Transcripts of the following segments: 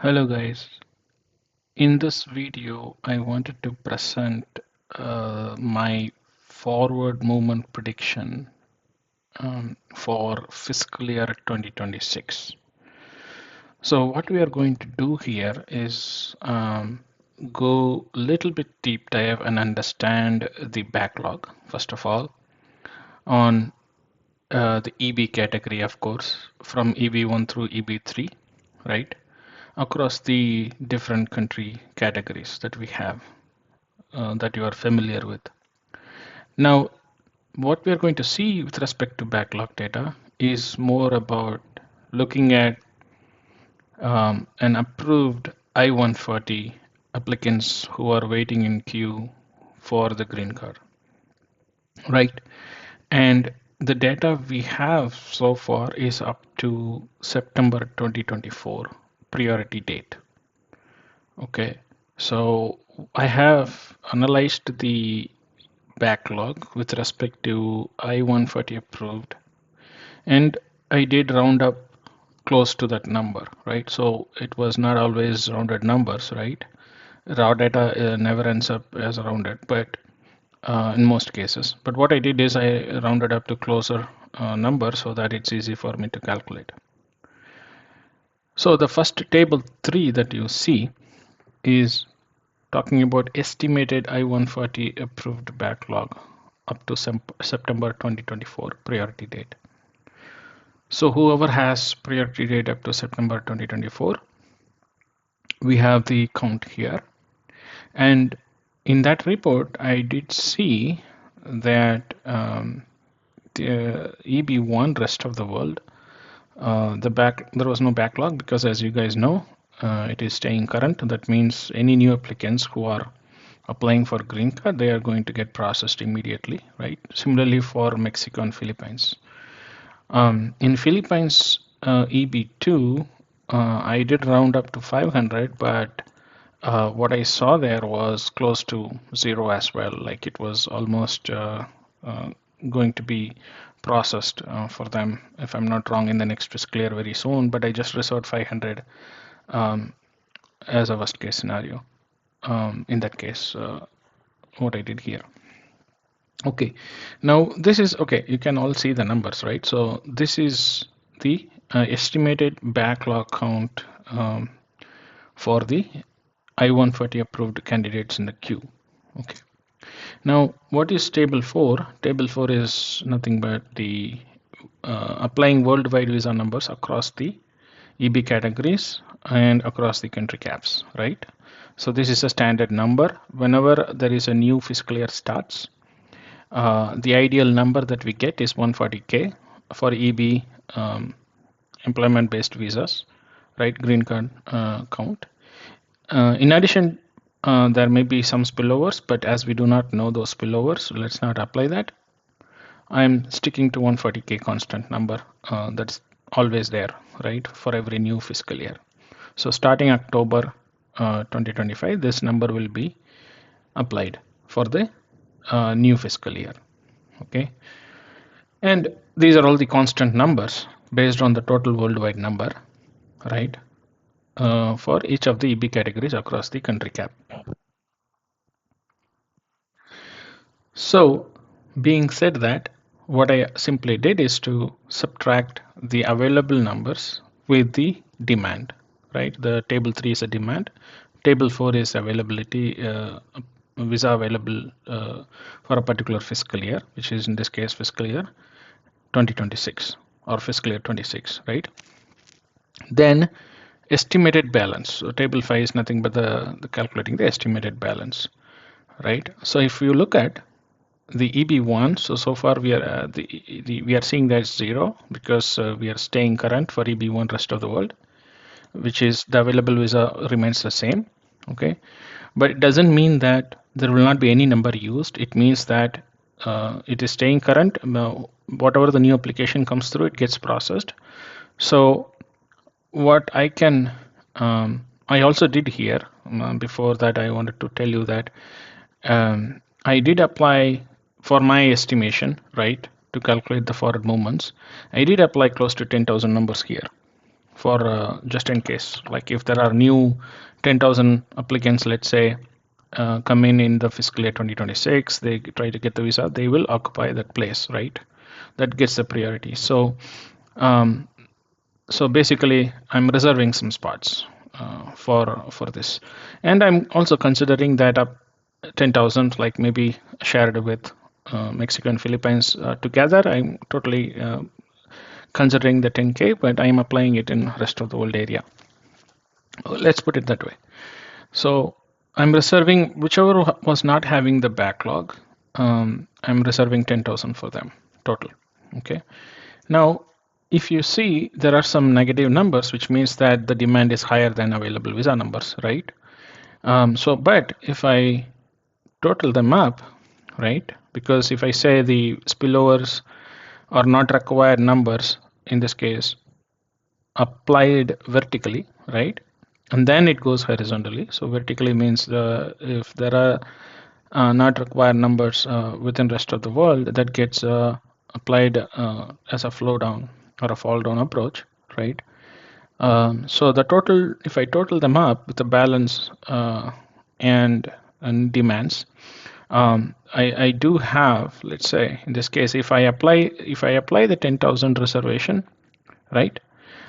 Hello guys, in this video I wanted to present my forward movement prediction for fiscal year 2026. So what we are going to do here is go a little bit deep dive and understand the backlog first of all on the EB category, of course, from EB1 through EB3, right? Across the different country categories that we have that you are familiar with. Now, what we are going to see with respect to backlog data is more about looking at an approved I-140 applicants who are waiting in queue for the green card, right? And the data we have so far is up to September 2024 priority date. Okay, so I have analyzed the backlog with respect to I-140 approved, and I did round up close to that number, right? So it was not always rounded numbers, right? Raw data never ends up as rounded, but in most cases. But what I did is I rounded up to closer number so that it's easy for me to calculate. So the first table 3 that you see is talking about estimated I-140 approved backlog up to September 2024 priority date. So whoever has priority date up to September 2024, we have the count here. And in that report, I did see that the EB1 rest of the world, there was no backlog because, as you guys know, it is staying current. That means any new applicants who are applying for green card, they are going to get processed immediately, right? Similarly for Mexico and Philippines. In Philippines EB2, I did round up to 500, but what I saw there was close to zero as well. Like it was almost going to be processed for them, if I'm not wrong, in the next fiscal year very soon. But I just reserved 500 as a worst case scenario. In that case, what I did here. Okay, now this is okay. You can all see the numbers, right? So this is the estimated backlog count for the I-140 approved candidates in the queue. Okay. Now, what is table 4? Table 4 is nothing but the applying worldwide visa numbers across the EB categories and across the country caps, right? So this is a standard number. Whenever there is a new fiscal year starts, the ideal number that we get is 140K for EB employment-based visas, right? Green card count. In addition, there may be some spillovers, but as we do not know those spillovers, let's not apply that. I'm sticking to 140K constant number that's always there, right, for every new fiscal year. So starting October 2025, this number will be applied for the new fiscal year. Okay, and these are all the constant numbers based on the total worldwide number, right, for each of the EB categories across the country cap. So being said that, what I simply did is to subtract the available numbers with the demand, right? The table 3 is a demand, table 4 is availability, visa available for a particular fiscal year, which is in this case fiscal year 2026 or fiscal year 26, right? Then estimated balance. So table 5 is nothing but the calculating the estimated balance, right? So if you look at the EB1, so far we are we are seeing that it's 0 because we are staying current for EB1 rest of the world, which is the available visa remains the same. Okay, but it doesn't mean that there will not be any number used. It means that it is staying current. Whatever the new application comes through, it gets processed. So what I can I also did here before that, I wanted to tell you that I did apply for my estimation, right, to calculate the forward movements. I did apply close to 10,000 numbers here, for just in case, like if there are new 10,000 applicants, let's say, come in the fiscal year 2026, they try to get the visa, they will occupy that place, right? That gets the priority. Um, so basically, I'm reserving some spots for this, and I'm also considering that up 10,000, like maybe shared with Mexico and Philippines together. I'm totally considering the 10K, but I'm applying it in rest of the world area. Let's put it that way. So I'm reserving whichever was not having the backlog. I'm reserving 10,000 for them total. Okay. Now, if you see, there are some negative numbers, which means that the demand is higher than available visa numbers, right? But if I total them up, right? Because if I say the spillovers are not required numbers in this case applied vertically, right? And then it goes horizontally. So vertically means if there are not required numbers within rest of the world, that gets applied as a flow down or a fall down approach, right? So the total, if I total them up with the balance and demands, I do have, let's say in this case, if I apply the 10,000 reservation, right,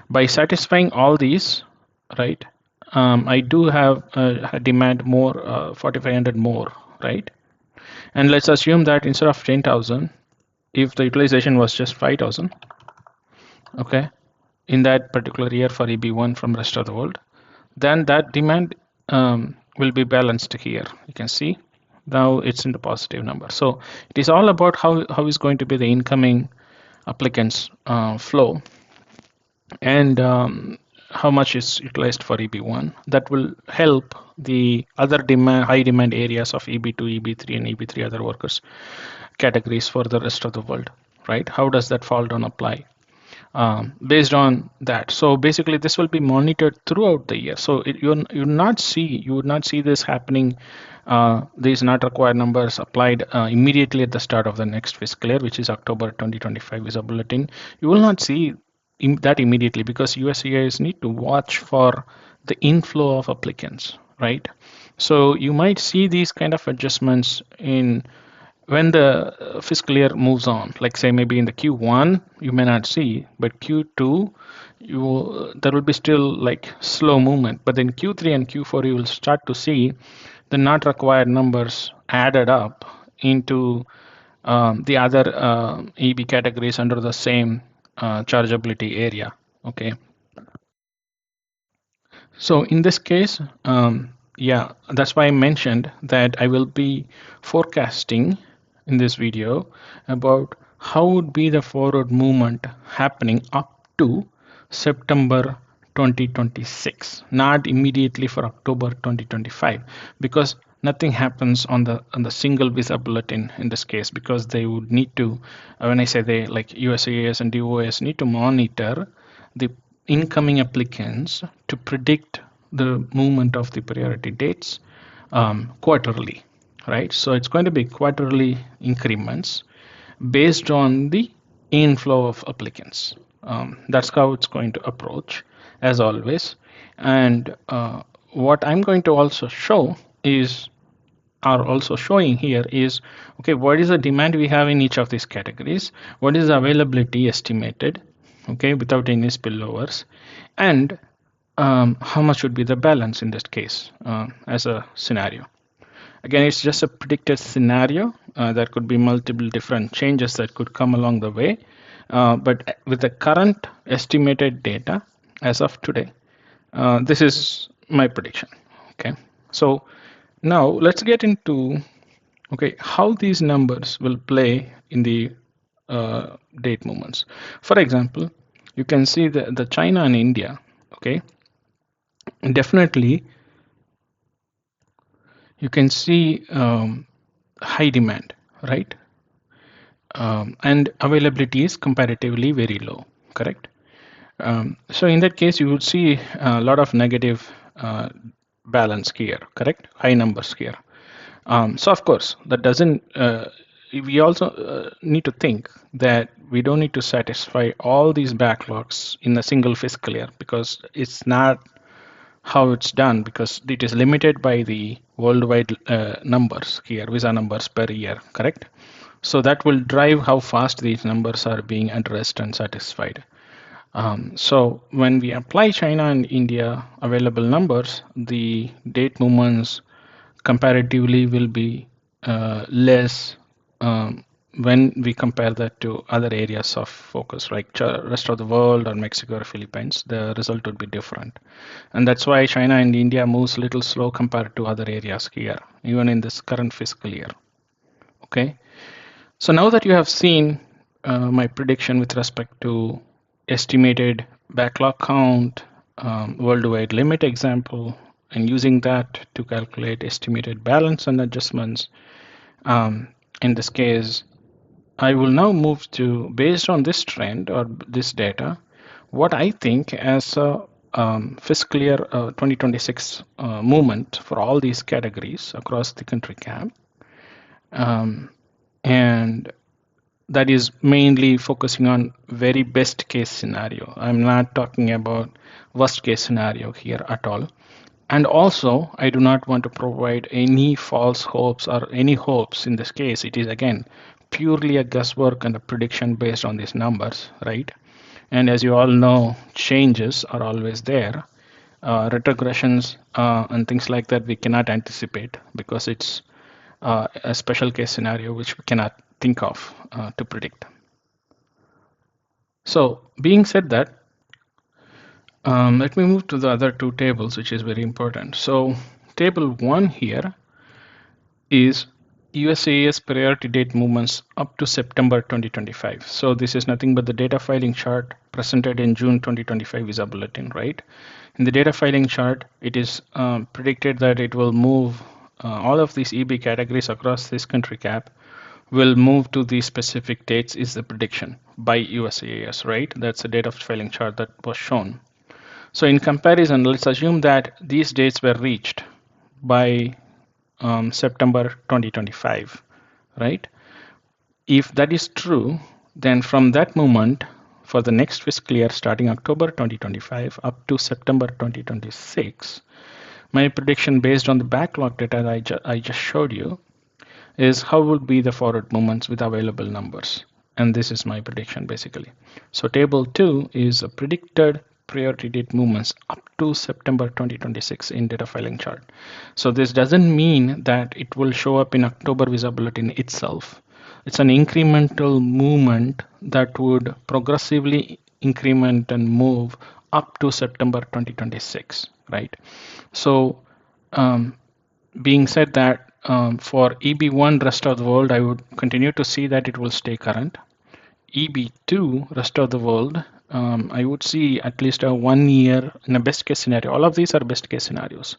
by satisfying all these, right, I do have a demand more 4,500 more, right? And let's assume that instead of 10,000, if the utilization was just 5,000, okay, in that particular year for EB1 from rest of the world, then that demand will be balanced here. You can see now it's in the positive number. So it is all about how is going to be the incoming applicants flow, and how much is utilized for EB1. That will help the other high demand areas of EB2, EB3, and EB3 other workers categories for the rest of the world, right? How does that fall down apply? Based on that, so basically this will be monitored throughout the year. So you would not see this happening, these not required numbers applied immediately at the start of the next fiscal year, which is October 2025 visa bulletin. You will not see that immediately, because USCIS need to watch for the inflow of applicants, right? So you might see these kind of adjustments in when the fiscal year moves on, like say maybe in the Q1 you may not see, but Q2 there will be still like slow movement, but then Q3 and Q4 you will start to see the not required numbers added up into the other EB categories under the same chargeability area. Okay, so in this case, yeah, that's why I mentioned that I will be forecasting in this video about how would be the forward movement happening up to September 2026, not immediately for October 2025, because nothing happens on the single visa bulletin in this case, because they would need to, when I say they, like USAS and DOS need to monitor the incoming applicants to predict the movement of the priority dates quarterly, right? So it's going to be quarterly increments based on the inflow of applicants. That's how it's going to approach, as always. And what I'm going to also show is, are also showing here is, okay, what is the demand we have in each of these categories, what is the availability estimated, okay, without any spillovers, and how much would be the balance in this case as a scenario. Again, it's just a predicted scenario. There could be multiple different changes that could come along the way, but with the current estimated data as of today, this is my prediction. Okay, so now let's get into, okay, how these numbers will play in the date movements. For example, you can see the China and India, okay, definitely you can see high demand, right? And availability is comparatively very low, correct? So in that case, you would see a lot of negative balance here, correct? High numbers here. So of course, that doesn't we also need to think that we don't need to satisfy all these backlogs in a single fiscal year, because it's not how it's done, because it is limited by the worldwide numbers here, visa numbers per year, correct? So that will drive how fast these numbers are being addressed and satisfied. So when we apply China and India available numbers, the date movements comparatively will be less when we compare that to other areas of focus, like rest of the world or Mexico or Philippines. The result would be different, and that's why China and India moves a little slow compared to other areas here, even in this current fiscal year. Okay, so now that you have seen my prediction with respect to estimated backlog count, worldwide limit example, and using that to calculate estimated balance and adjustments, um, in this case, I will now move to, based on this trend or this data, what I think as a fiscal year 2026 movement for all these categories across the country cap. And that is mainly focusing on very best case scenario. I'm not talking about worst case scenario here at all. And also, I do not want to provide any false hopes or any hopes in this case. It is again purely a guesswork and a prediction based on these numbers, right? And as you all know, changes are always there. Retrogressions and things like that we cannot anticipate, because it's a special case scenario which we cannot think of to predict. So being said that, let me move to the other two tables, which is very important. So table 1 here is USAS priority date movements up to September 2025. So this is nothing but the data filing chart presented in June 2025 visa bulletin, right? In the data filing chart, it is predicted that it will move all of these EB categories across this country cap will move to the specific dates, is the prediction by USAS, right? That's the data filing chart that was shown. So in comparison, let's assume that these dates were reached by September 2025, right? If that is true, then from that moment, for the next fiscal year starting October 2025 up to September 2026, my prediction based on the backlog data I just showed you is how would be the forward movements with available numbers. And this is my prediction basically. So table 2 is a predicted priority date movements up to September 2026 in data filing chart. So this doesn't mean that it will show up in October visa bulletin itself. It's an incremental movement that would progressively increment and move up to September 2026, right? So being said that, for EB1 rest of the world, I would continue to see that it will stay current. EB2 rest of the world, I would see at least a 1 year in a best case scenario. All of these are best case scenarios.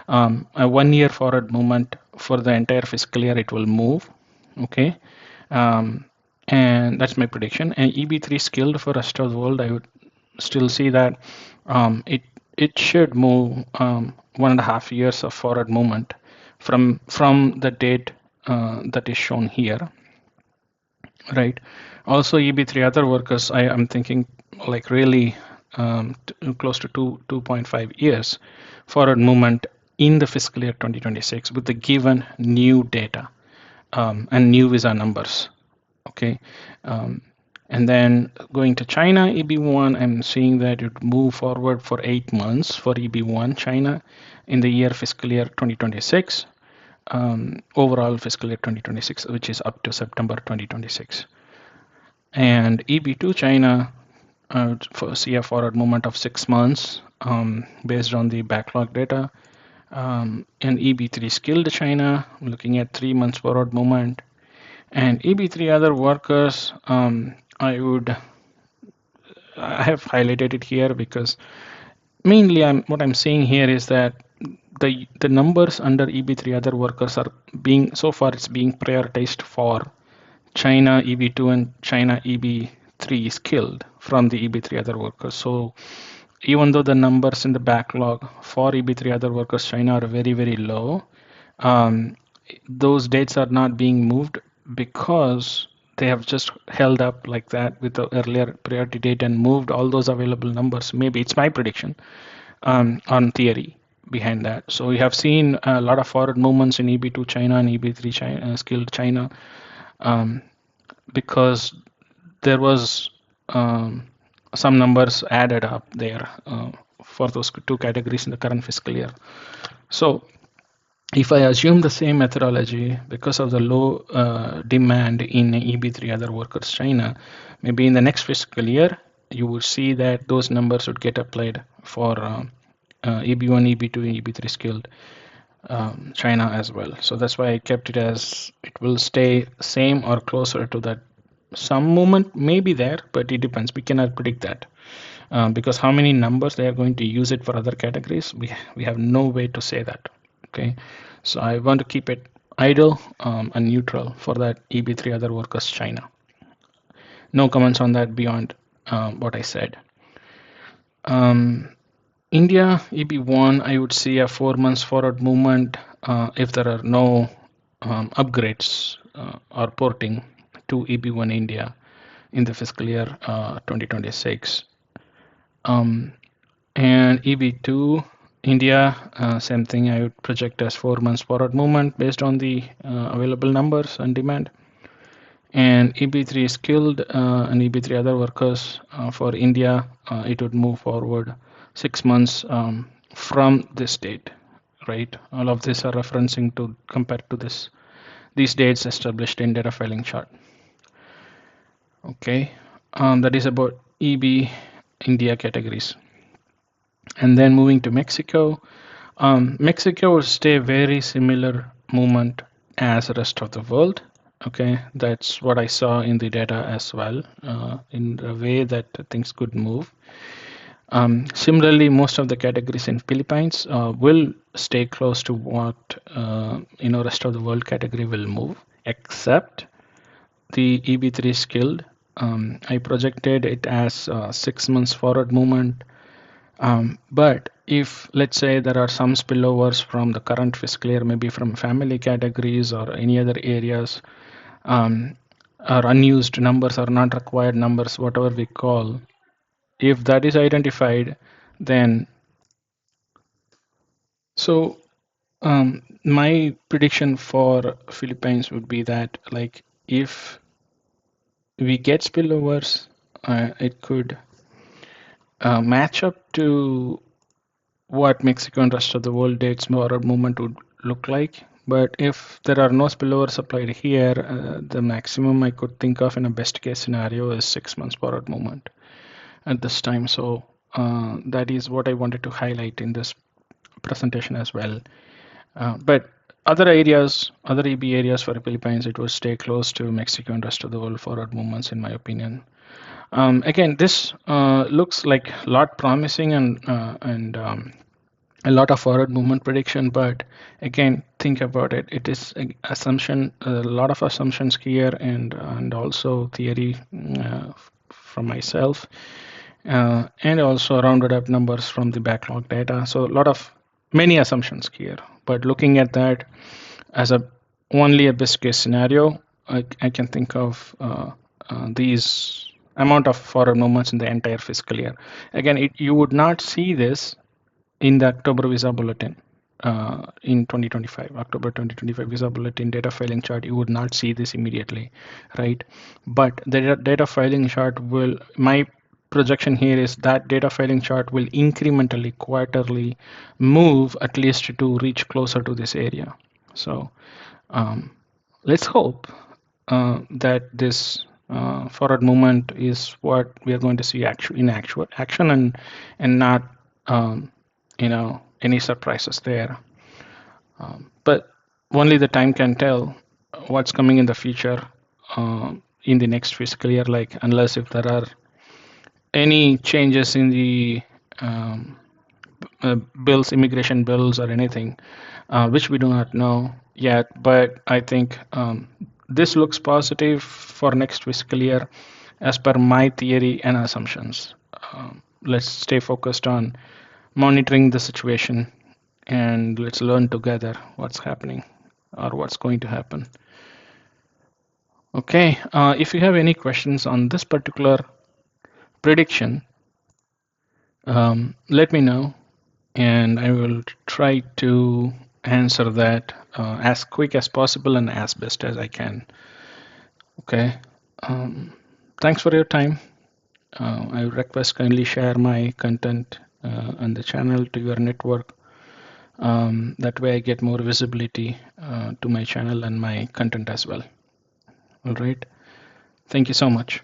A 1 year forward movement for the entire fiscal year, it will move. Okay. And that's my prediction. And EB3 skilled for rest of the world, I would still see that it should move 1.5 years of forward movement from the date that is shown here, right? Also, EB3 other workers, I am thinking like really close to 2.5 years forward movement in the fiscal year 2026 with the given new data and new visa numbers. Okay. And then going to China, EB1, I'm seeing that it move forward for 8 months for EB1 China in the year fiscal year 2026, overall fiscal year 2026, which is up to September 2026. And EB2 China, see a forward movement of 6 months based on the backlog data. And EB3 skilled China, looking at 3 months forward movement. And EB3 other workers, I have highlighted it here because mainly what I'm seeing here is that the numbers under EB3 other workers are being, so far it's being prioritized for China EB2 and China EB3 skilled from the EB3 other workers. So even though the numbers in the backlog for EB3 other workers China are very, very low, those dates are not being moved because they have just held up like that with the earlier priority date and moved all those available numbers. Maybe it's my prediction on theory behind that. So we have seen a lot of forward movements in EB2 China and EB3 China, skilled China, um, because there was some numbers added up there for those two categories in the current fiscal year. So if I assume the same methodology, because of the low demand in EB3 other workers China, maybe in the next fiscal year, you would see that those numbers would get applied for EB1, EB2, and EB3 skilled China as well. So that's why I kept it as it will stay same or closer to that. Some movement may be there, but it depends. We cannot predict that because how many numbers they are going to use it for other categories, we have no way to say that. Okay, so I want to keep it idle and neutral for that EB3 other workers China. No comments on that beyond what I said. India EB1, I would see a 4 months forward movement if there are no upgrades or porting to EB1 India in the fiscal year 2026. And EB2 India, same thing. I would project as 4 months forward movement based on the available numbers and demand. And EB3 skilled and EB3 other workers for India, it would move forward 6 months from this date, right? All of this are referencing to compared to these dates established in data filing chart. Okay, that is about EB India categories. And then moving to Mexico, Mexico will stay very similar movement as the rest of the world. Okay, that's what I saw in the data as well, in the way that things could move. Similarly, most of the categories in Philippines will stay close to what rest of the world category will move, except the EB3 skilled. I projected it as 6 months forward movement. But if, let's say, there are some spillovers from the current fiscal year, maybe from family categories or any other areas, or unused numbers or not required numbers, whatever we call, if that is identified, then so my prediction for Philippines would be that, like, if we get spillovers, it could match up to what Mexico and rest of the world dates forward movement would look like. But if there are no spillovers applied here, the maximum I could think of in a best case scenario is 6 months forward movement at this time. So that is what I wanted to highlight in this presentation as well. But other areas, other EB areas for the Philippines, it will stay close to Mexico and rest of the world forward movements, in my opinion. Again, this looks like a lot promising and a lot of forward movement prediction, but again, think about it. It is an assumption, a lot of assumptions here, and also theory from myself, and also rounded up numbers from the backlog data. So a lot of many assumptions here, but looking at that as only a best case scenario, I can think of these amount of forward movements in the entire fiscal year. Again, you would not see this in the October visa bulletin in 2025, October 2025 visa bulletin data filing chart. You would not see this immediately, right? But the data filing chart will, my projection here is that data filing chart will incrementally, quarterly move at least to reach closer to this area. So let's hope that this forward movement is what we are going to see in actual action, and not any surprises there. But only the time can tell what's coming in the future in the next fiscal year, like, unless if there are any changes in the bills, immigration bills or anything, which we do not know yet. But I think this looks positive for next fiscal year as per my theory and assumptions. Let's stay focused on monitoring the situation, and let's learn together what's happening or what's going to happen. Okay, if you have any questions on this particular prediction, let me know and I will try to answer that as quick as possible and as best as I can. Okay. Um, Thanks for your time. I request kindly share my content on the channel to your network. That way I get more visibility to my channel and my content as well. All right. Thank you so much.